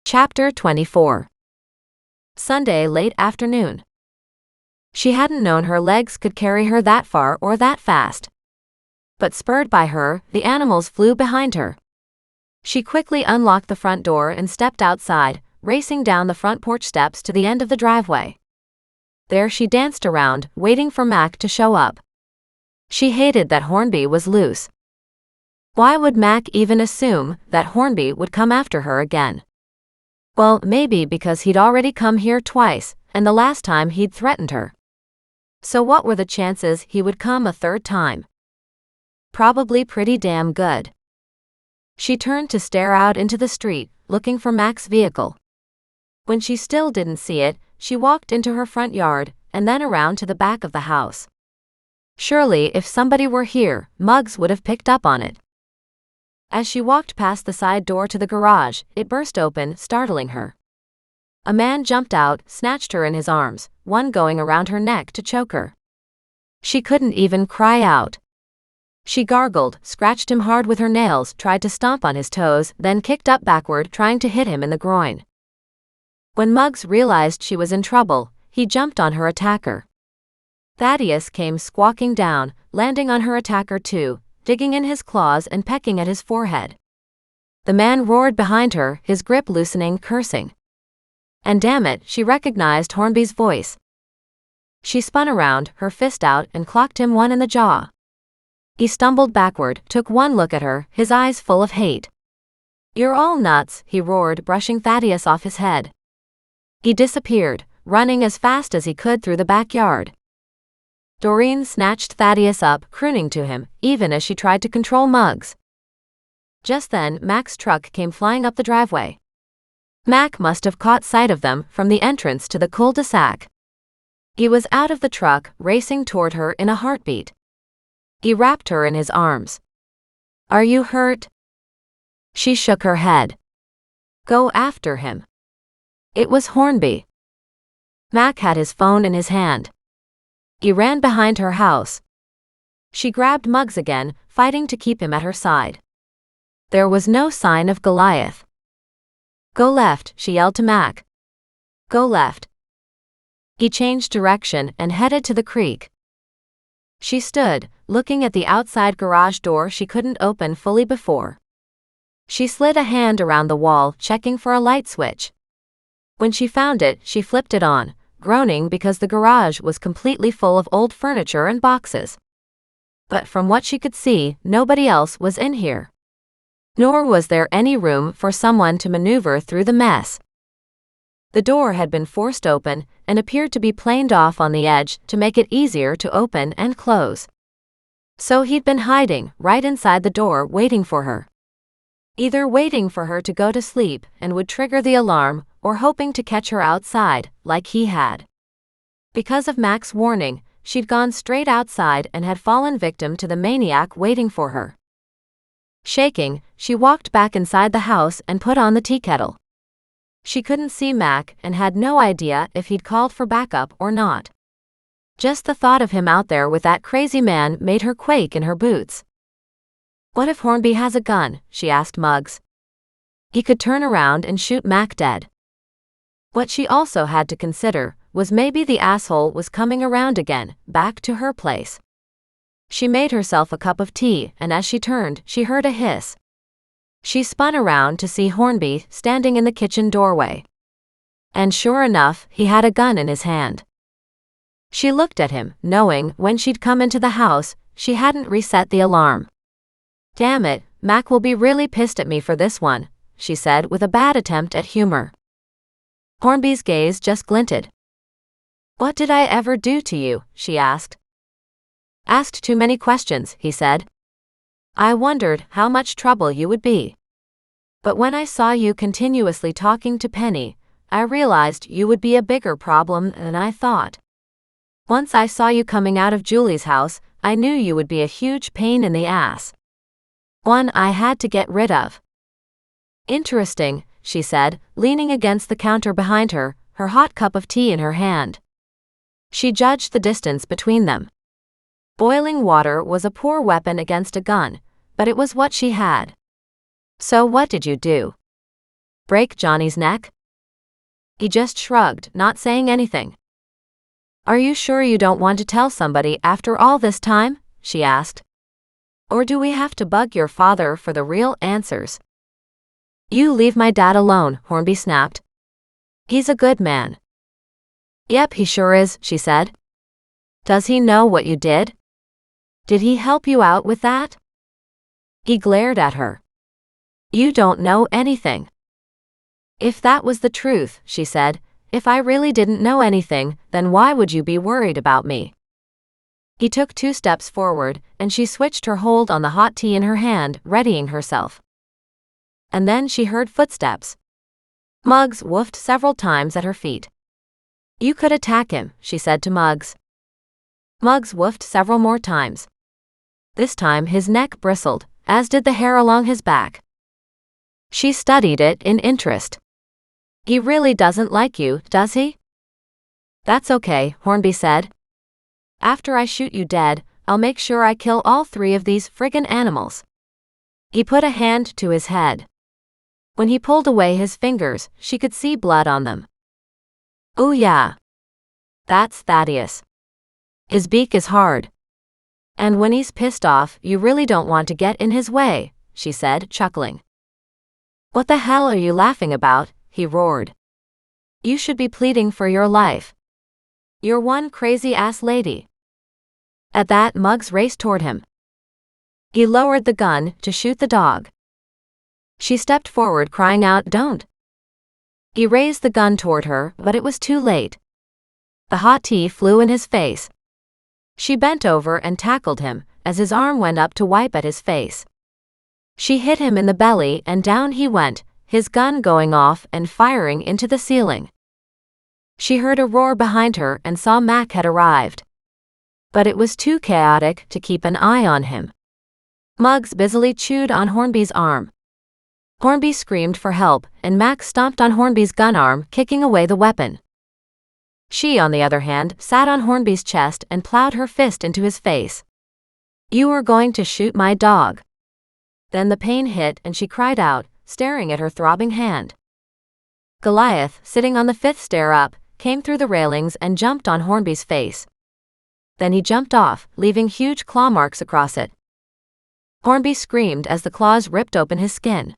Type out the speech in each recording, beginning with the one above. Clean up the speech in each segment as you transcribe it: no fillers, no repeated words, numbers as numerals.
Chapter 24. Sunday late afternoon. She hadn't known her legs could carry her that far or that fast. But spurred by her, the animals flew behind her. She quickly unlocked the front door and stepped outside, racing down the front porch steps to the end of the driveway. There she danced around, waiting for Mac to show up. She hated that Hornby was loose. Why would Mac even assume that Hornby would come after her again? Well, maybe because he'd already come here twice, and the last time he'd threatened her. So what were the chances he would come a third time? Probably pretty damn good. She turned to stare out into the street, looking for Mac's vehicle. When she still didn't see it, she walked into her front yard, and then around to the back of the house. Surely, if somebody were here, Muggs would have picked up on it. As she walked past the side door to the garage, it burst open, startling her. A man jumped out, snatched her in his arms, one going around her neck to choke her. She couldn't even cry out. She gargled, scratched him hard with her nails, tried to stomp on his toes, then kicked up backward, trying to hit him in the groin. When Muggs realized she was in trouble, he jumped on her attacker. Thaddeus came squawking down, landing on her attacker too, digging in his claws and pecking at his forehead. The man roared behind her, his grip loosening, cursing. And damn it, she recognized Hornby's voice. She spun around, her fist out, and clocked him one in the jaw. He stumbled backward, took one look at her, his eyes full of hate. "You're all nuts," he roared, brushing Thaddeus off his head. He disappeared, running as fast as he could through the backyard. Doreen snatched Thaddeus up, crooning to him, even as she tried to control Muggs. Just then, Mac's truck came flying up the driveway. Mac must have caught sight of them from the entrance to the cul-de-sac. He was out of the truck, racing toward her in a heartbeat. He wrapped her in his arms. "Are you hurt?" She shook her head. "Go after him." It was Hornby. Mac had his phone in his hand. He ran behind her house. She grabbed Muggs again, fighting to keep him at her side. There was no sign of Goliath. "Go left," she yelled to Mac. "Go left." He changed direction and headed to the creek. She stood, looking at the outside garage door she couldn't open fully before. She slid a hand around the wall, checking for a light switch. When she found it, she flipped it on, groaning because the garage was completely full of old furniture and boxes. But from what she could see, nobody else was in here. Nor was there any room for someone to maneuver through the mess. The door had been forced open and appeared to be planed off on the edge to make it easier to open and close. So he'd been hiding right inside the door, waiting for her. Either waiting for her to go to sleep and would trigger the alarm, or hoping to catch her outside, like he had. Because of Mac's warning, she'd gone straight outside and had fallen victim to the maniac waiting for her. Shaking, she walked back inside the house and put on the tea kettle. She couldn't see Mac and had no idea if he'd called for backup or not. Just the thought of him out there with that crazy man made her quake in her boots. "What if Hornby has a gun?" she asked Muggs. "He could turn around and shoot Mac dead." What she also had to consider was maybe the asshole was coming around again, back to her place. She made herself a cup of tea, and as she turned, she heard a hiss. She spun around to see Hornby standing in the kitchen doorway. And sure enough, he had a gun in his hand. She looked at him, knowing when she'd come into the house, she hadn't reset the alarm. "Damn it, Mac will be really pissed at me for this one," she said with a bad attempt at humor. Hornby's gaze just glinted. "What did I ever do to you?" she asked. "Asked too many questions," he said. "I wondered how much trouble you would be. But when I saw you continuously talking to Penny, I realized you would be a bigger problem than I thought. Once I saw you coming out of Julie's house, I knew you would be a huge pain in the ass. One I had to get rid of." "Interesting," she said, leaning against the counter behind her, her hot cup of tea in her hand. She judged the distance between them. Boiling water was a poor weapon against a gun, but it was what she had. "So what did you do?" Break Johnny's neck? He just shrugged, not saying anything. Are you sure you don't want to tell somebody after all this time? She asked. Or do we have to bug your father for the real answers? You leave my dad alone, Hornby snapped. He's a good man. Yep, he sure is, she said. Does he know what you did? Did he help you out with that? He glared at her. You don't know anything. If that was the truth, she said, if I really didn't know anything, then why would you be worried about me? He took 2 steps forward, and she switched her hold on the hot tea in her hand, readying herself. And then she heard footsteps. Muggs woofed several times at her feet. You could attack him, she said to Muggs. Muggs woofed several more times. This time his neck bristled, as did the hair along his back. She studied it in interest. He really doesn't like you, does he? That's okay, Hornby said. After I shoot you dead, I'll make sure I kill all 3 of these friggin' animals. He put a hand to his head. When he pulled away his fingers, she could see blood on them. Oh yeah. That's Thaddeus. His beak is hard. And when he's pissed off, you really don't want to get in his way, she said, chuckling. What the hell are you laughing about? He roared. You should be pleading for your life. You're one crazy-ass lady. At that, Muggs raced toward him. He lowered the gun to shoot the dog. She stepped forward, crying out, "Don't!" He raised the gun toward her, but it was too late. The hot tea flew in his face. She bent over and tackled him, as his arm went up to wipe at his face. She hit him in the belly and down he went, his gun going off and firing into the ceiling. She heard a roar behind her and saw Mac had arrived. But it was too chaotic to keep an eye on him. Muggs busily chewed on Hornby's arm. Hornby screamed for help, and Mac stomped on Hornby's gun arm, kicking away the weapon. She, on the other hand, sat on Hornby's chest and plowed her fist into his face. You were going to shoot my dog. Then the pain hit and she cried out, staring at her throbbing hand. Goliath, sitting on the 5th stair up, came through the railings and jumped on Hornby's face. Then he jumped off, leaving huge claw marks across it. Hornby screamed as the claws ripped open his skin.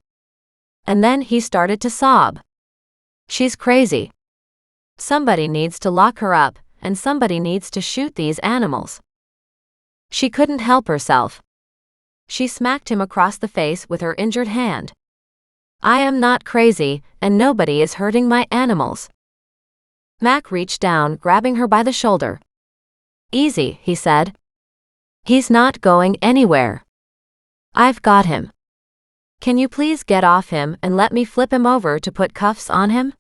And then he started to sob. She's crazy. Somebody needs to lock her up, and somebody needs to shoot these animals. She couldn't help herself. She smacked him across the face with her injured hand. I am not crazy, and nobody is hurting my animals. Mac reached down, grabbing her by the shoulder. Easy, he said. He's not going anywhere. I've got him. Can you please get off him and let me flip him over to put cuffs on him?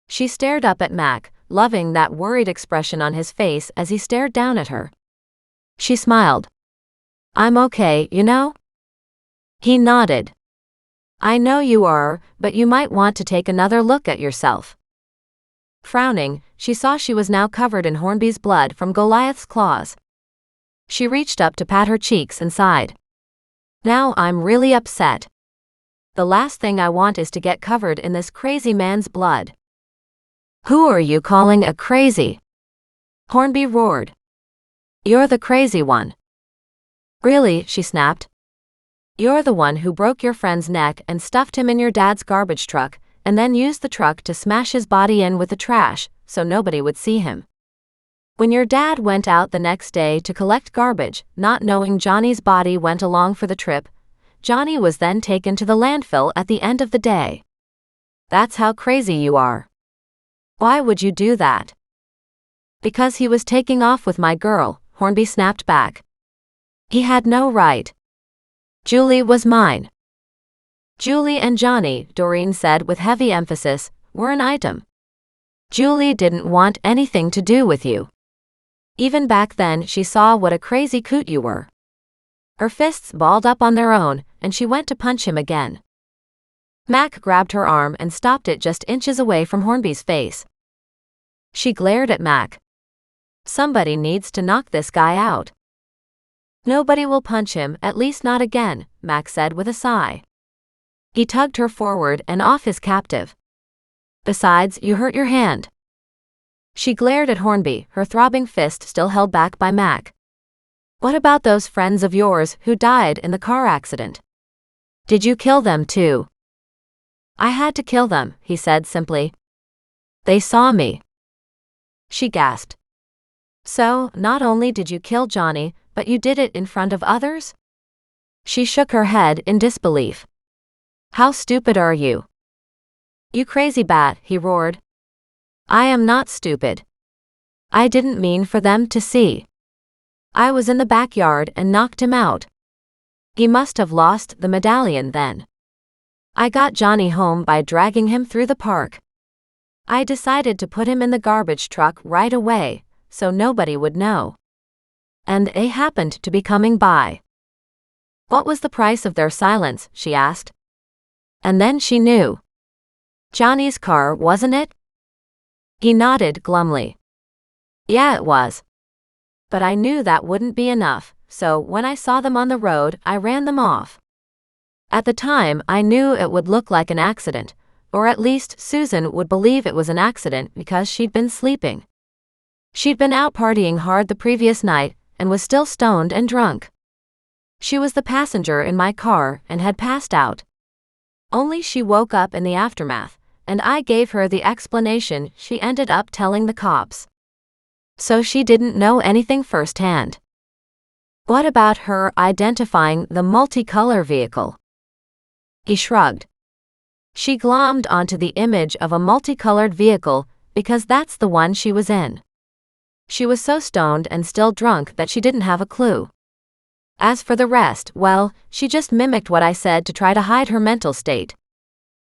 She stared up at Mac, loving that worried expression on his face as he stared down at her. She smiled. I'm okay, you know? He nodded. I know you are, but you might want to take another look at yourself. Frowning, she saw she was now covered in Hornby's blood from Goliath's claws. She reached up to pat her cheeks and sighed. Now I'm really upset. The last thing I want is to get covered in this crazy man's blood. Who are you calling a crazy? Hornby roared. You're the crazy one. Really, she snapped. You're the one who broke your friend's neck and stuffed him in your dad's garbage truck, and then used the truck to smash his body in with the trash, so nobody would see him. When your dad went out the next day to collect garbage, not knowing Johnny's body went along for the trip, Johnny was then taken to the landfill at the end of the day. That's how crazy you are. Why would you do that? Because he was taking off with my girl, Hornby snapped back. He had no right. Julie was mine. Julie and Johnny, Doreen said with heavy emphasis, were an item. Julie didn't want anything to do with you. Even back then she saw what a crazy coot you were. Her fists balled up on their own, and she went to punch him again. Mac grabbed her arm and stopped it just inches away from Hornby's face. She glared at Mac. Somebody needs to knock this guy out. Nobody will punch him, at least not again, Mac said with a sigh. He tugged her forward and off his captive. Besides, you hurt your hand. She glared at Hornby, her throbbing fist still held back by Mac. What about those friends of yours who died in the car accident? Did you kill them too? I had to kill them, he said simply. They saw me. She gasped. So, not only did you kill Johnny, but you did it in front of others? She shook her head in disbelief. How stupid are you? You crazy bat, he roared. I am not stupid. I didn't mean for them to see. I was in the backyard and knocked him out. He must have lost the medallion then. I got Johnny home by dragging him through the park. I decided to put him in the garbage truck right away, so nobody would know. And they happened to be coming by. What was the price of their silence, she asked. And then she knew. Johnny's car, wasn't it? He nodded glumly. Yeah, it was. But I knew that wouldn't be enough, so when I saw them on the road, I ran them off. At the time, I knew it would look like an accident, or at least Susan would believe it was an accident because she'd been sleeping. She'd been out partying hard the previous night and was still stoned and drunk. She was the passenger in my car and had passed out. Only she woke up in the aftermath, and I gave her the explanation she ended up telling the cops. So she didn't know anything firsthand. What about her identifying the multicolor vehicle? He shrugged. She glommed onto the image of a multicolored vehicle because that's the one she was in. She was so stoned and still drunk that she didn't have a clue. As for the rest, well, she just mimicked what I said to try to hide her mental state.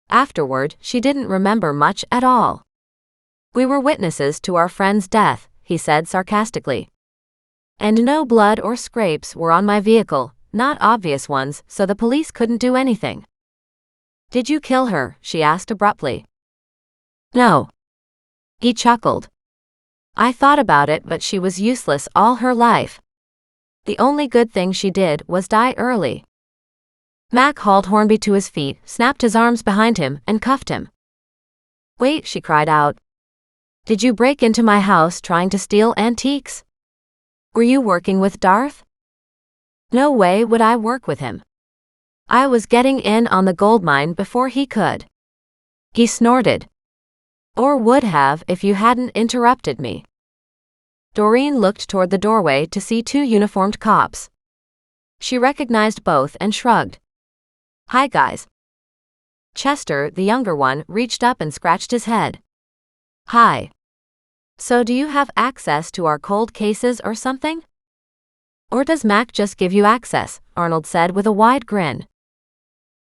Afterward, she didn't remember much at all. We were witnesses to our friend's death, he said sarcastically. And no blood or scrapes were on my vehicle, not obvious ones, so the police couldn't do anything. Did you kill her? She asked abruptly. No. He chuckled. I thought about it, but she was useless all her life. The only good thing she did was die early. Mac hauled Hornby to his feet, snapped his arms behind him, and cuffed him. Wait, she cried out. Did you break into my house trying to steal antiques? Were you working with Darth? No way would I work with him. I was getting in on the gold mine before he could. He snorted. Or would have if you hadn't interrupted me. Doreen looked toward the doorway to see two uniformed cops. She recognized both and shrugged. Hi guys. Chester, the younger one, reached up and scratched his head. Hi. So do you have access to our cold cases or something? Or does Mac just give you access? Arnold said with a wide grin.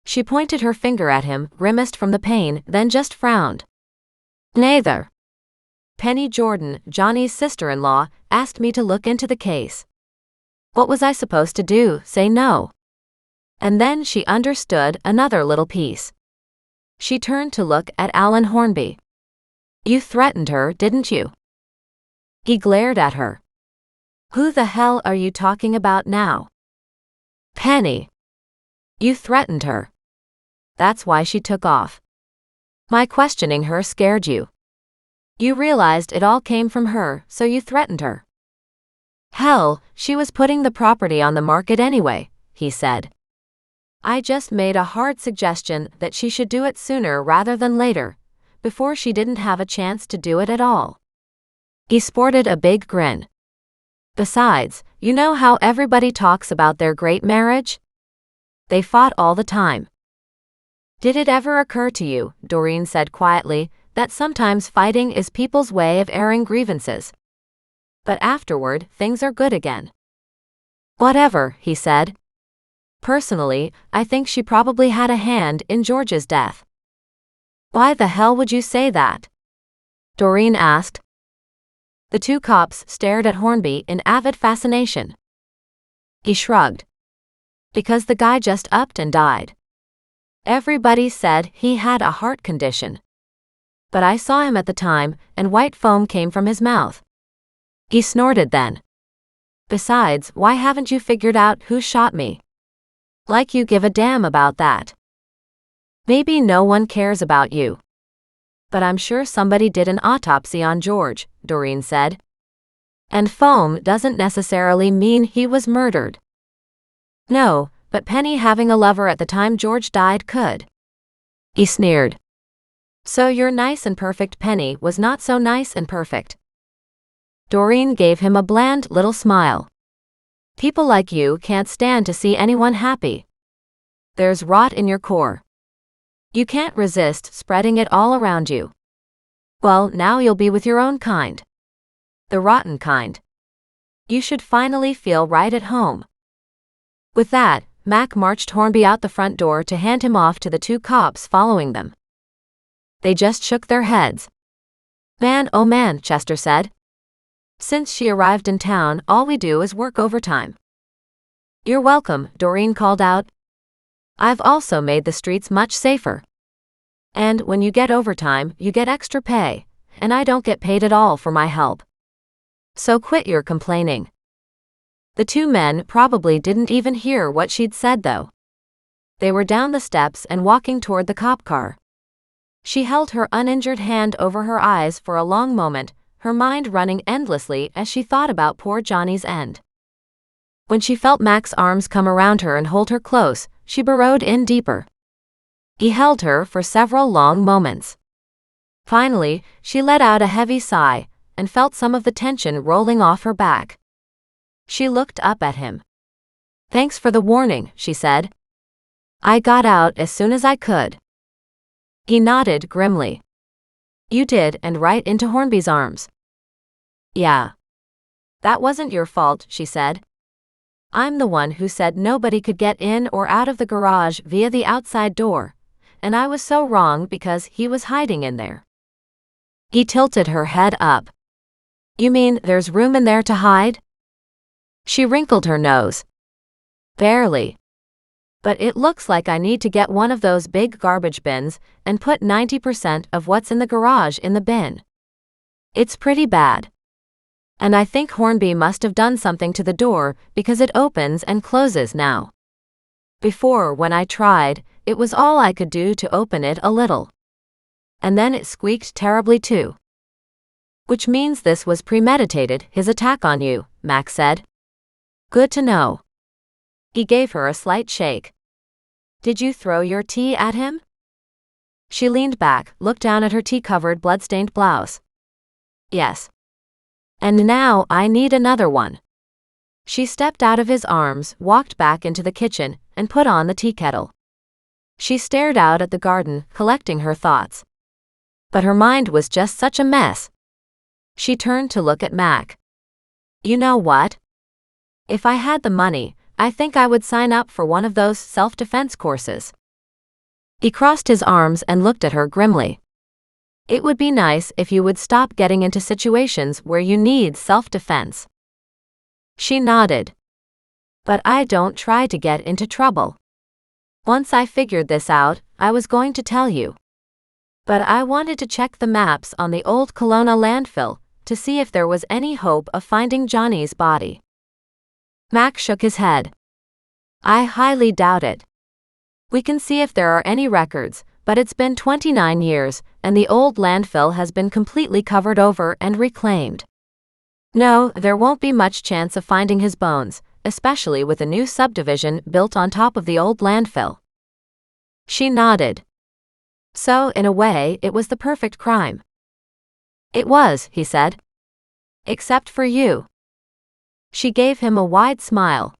She pointed her finger at him, grimaced from the pain, then just frowned. Neither. Penny Jordan, Johnny's sister-in-law, asked me to look into the case. What was I supposed to do, say no? And then she understood another little piece. She turned to look at Alan Hornby. You threatened her, didn't you? He glared at her. Who the hell are you talking about now? Penny. You threatened her. That's why she took off. My questioning her scared you. You realized it all came from her, so you threatened her. Hell, she was putting the property on the market anyway, he said. I just made a hard suggestion that she should do it sooner rather than later, before she didn't have a chance to do it at all. He sported a big grin. Besides, you know how everybody talks about their great marriage? They fought all the time. Did it ever occur to you, Doreen said quietly, that sometimes fighting is people's way of airing grievances? But afterward, things are good again. Whatever, he said. Personally, I think she probably had a hand in George's death. Why the hell would you say that? Doreen asked. The two cops stared at Hornby in avid fascination. He shrugged. Because the guy just upped and died. Everybody said he had a heart condition. But I saw him at the time, and white foam came from his mouth. He snorted then. Besides, why haven't you figured out who shot me? Like you give a damn about that. Maybe no one cares about you. But I'm sure somebody did an autopsy on George, Doreen said. And foam doesn't necessarily mean he was murdered. No, but Penny having a lover at the time George died could. He sneered. So your nice and perfect Penny was not so nice and perfect. Doreen gave him a bland little smile. People like you can't stand to see anyone happy. There's rot in your core. You can't resist spreading it all around you. Well, now you'll be with your own kind. The rotten kind. You should finally feel right at home. With that, Mac marched Hornby out the front door to hand him off to the 2 cops following them. They just shook their heads. Man, oh man, Chester said. Since she arrived in town, all we do is work overtime. You're welcome, Doreen called out. I've also made the streets much safer. And when you get overtime, you get extra pay, and I don't get paid at all for my help. So quit your complaining. The 2 men probably didn't even hear what she'd said though. They were down the steps and walking toward the cop car. She held her uninjured hand over her eyes for a long moment, her mind running endlessly as she thought about poor Johnny's end. When she felt Mac's arms come around her and hold her close, she burrowed in deeper. He held her for several long moments. Finally, she let out a heavy sigh and felt some of the tension rolling off her back. She looked up at him. Thanks for the warning, she said. I got out as soon as I could. He nodded grimly. You did, and right into Hornby's arms. Yeah. That wasn't your fault, she said. I'm the one who said nobody could get in or out of the garage via the outside door, and I was so wrong because he was hiding in there. He tilted her head up. You mean there's room in there to hide? She wrinkled her nose. Barely. But it looks like I need to get one of those big garbage bins and put 90% of what's in the garage in the bin. It's pretty bad. And I think Hornby must have done something to the door because it opens and closes now. Before, when I tried, it was all I could do to open it a little. And then it squeaked terribly too. Which means this was premeditated, his attack on you, Max said. Good to know. He gave her a slight shake. Did you throw your tea at him? She leaned back, looked down at her tea-covered blood-stained blouse. Yes. And now I need another one. She stepped out of his arms, walked back into the kitchen, and put on the tea kettle. She stared out at the garden, collecting her thoughts. But her mind was just such a mess. She turned to look at Mac. You know what? If I had the money, I think I would sign up for one of those self-defense courses. He crossed his arms and looked at her grimly. It would be nice if you would stop getting into situations where you need self-defense. She nodded. But I don't try to get into trouble. Once I figured this out, I was going to tell you. But I wanted to check the maps on the old Kelowna landfill to see if there was any hope of finding Johnny's body. Mac shook his head. I highly doubt it. We can see if there are any records, but it's been 29 years, and the old landfill has been completely covered over and reclaimed. No, there won't be much chance of finding his bones, especially with a new subdivision built on top of the old landfill. She nodded. So, in a way, it was the perfect crime. It was, he said. Except for you. She gave him a wide smile.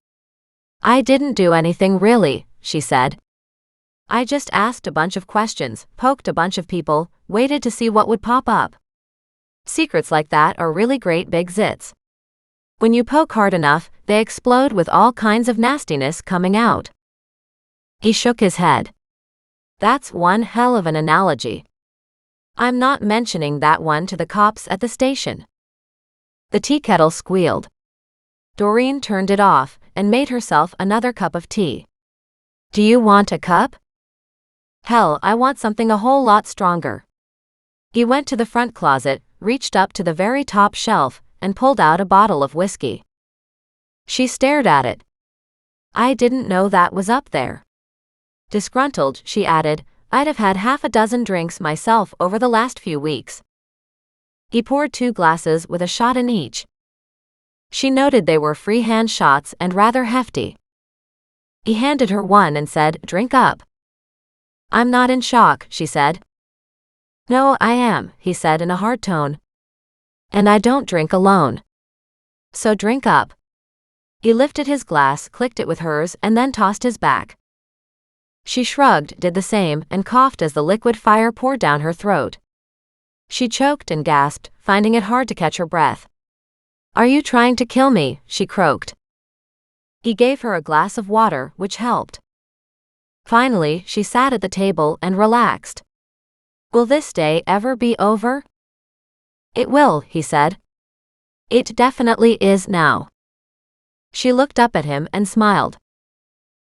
I didn't do anything really, she said. I just asked a bunch of questions, poked a bunch of people, waited to see what would pop up. Secrets like that are really great big zits. When you poke hard enough, they explode with all kinds of nastiness coming out. He shook his head. That's one hell of an analogy. I'm not mentioning that one to the cops at the station. The tea kettle squealed. Doreen turned it off and made herself another cup of tea. Do you want a cup? Hell, I want something a whole lot stronger. He went to the front closet, reached up to the very top shelf, and pulled out a bottle of whiskey. She stared at it. I didn't know that was up there. Disgruntled, she added, I'd have had half a dozen drinks myself over the last few weeks. He poured 2 glasses with a shot in each. She noted they were freehand shots and rather hefty. He handed her one and said, "Drink up." "I'm not in shock," she said. "No, I am," he said in a hard tone. "And I don't drink alone. So drink up." He lifted his glass, clicked it with hers, and then tossed his back. She shrugged, did the same, and coughed as the liquid fire poured down her throat. She choked and gasped, finding it hard to catch her breath. "Are you trying to kill me?" she croaked. He gave her a glass of water, which helped. Finally, she sat at the table and relaxed. "Will this day ever be over?" "It will," he said. "It definitely is now." She looked up at him and smiled.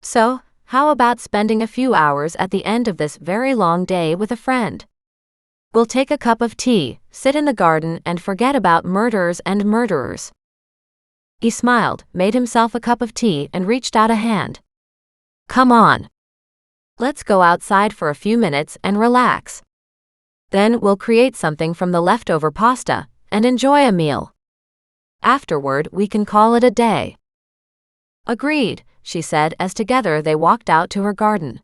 "So, how about spending a few hours at the end of this very long day with a friend? We'll take a cup of tea, sit in the garden, and forget about murders and murderers." He smiled, made himself a cup of tea, and reached out a hand. "Come on. Let's go outside for a few minutes and relax. Then we'll create something from the leftover pasta and enjoy a meal. Afterward, we can call it a day." "Agreed," she said as together they walked out to her garden.